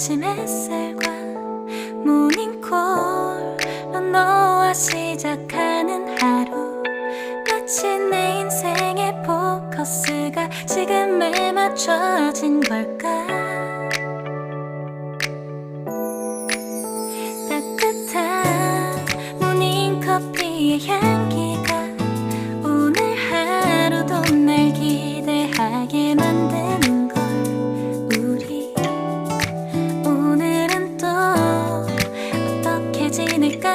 아침 햇살과 모닝콜로 너와 시작하는 하루, 마치 내 인생의 포커스가 지금에 맞춰진 걸까. 따뜻한 모닝커피의 향기가 오늘 하루도 날 기대하게 만드는 걸. 우리 오늘은 또 어떻게 지낼까.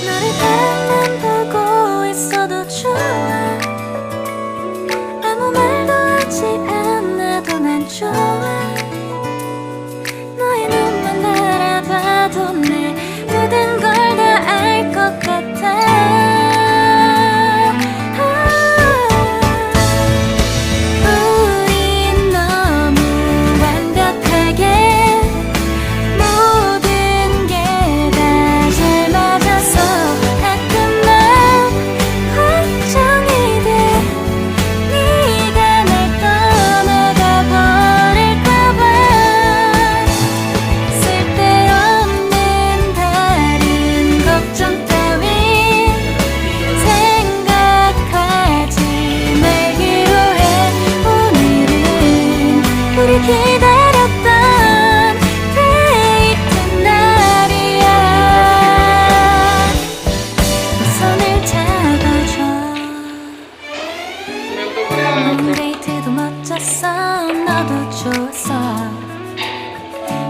너를 바라만 보고 있어도 좋아. 아무 말도 하지 않아도 난 좋아. 너의 눈만 바라봐도 내 모든 걸 다 알 것 같아. 우린 너무 완벽하게 모든 게 다 잘 맞아서 가끔 난 걱정이 돼. 네가 날 떠나가 버릴까봐. 쓸데없는 다른 걱정 따윈 생각하지 말기로 해. 오늘은 우리 기다렸던 데이트 날이야. 손을 잡아줘. 데이트도 멋졌어. 너도 좋았어.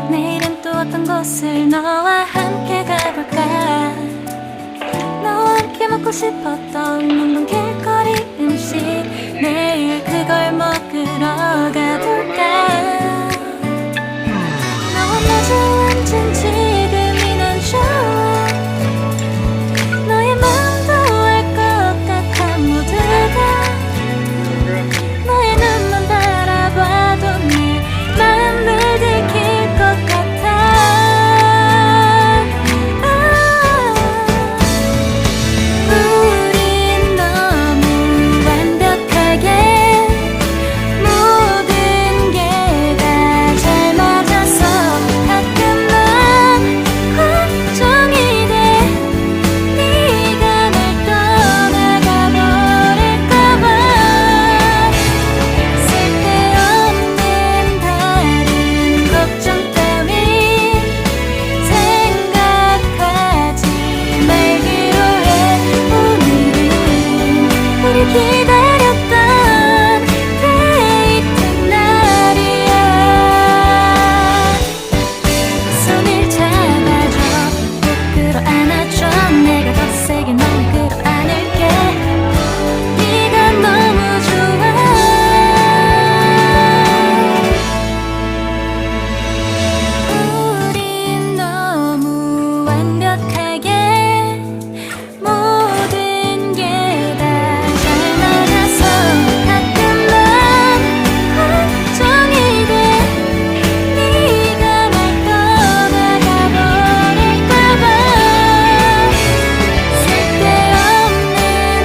내일은 또 어떤 곳을 너와 함께 가볼까. 너와 함께 먹고 싶었던 몽동 길거리 음식, 내일 그걸 먹으러 가볼까. 너와 마주 앉은 지금이 난 좋아. 너의 마음도 알 것 같아. 모두 다 너의 눈만 바라봐도 내 마음을 들킬 것 같아. 우린 너무 완벽하게 모든 게 다 잘 맞아서 가끔 난 걱정이 돼. 네가 날 떠나가 버릴까봐. 쓸데없는 다른 걱정 따윈 생각하지 말기로 해. 오늘은 우리 기다렸던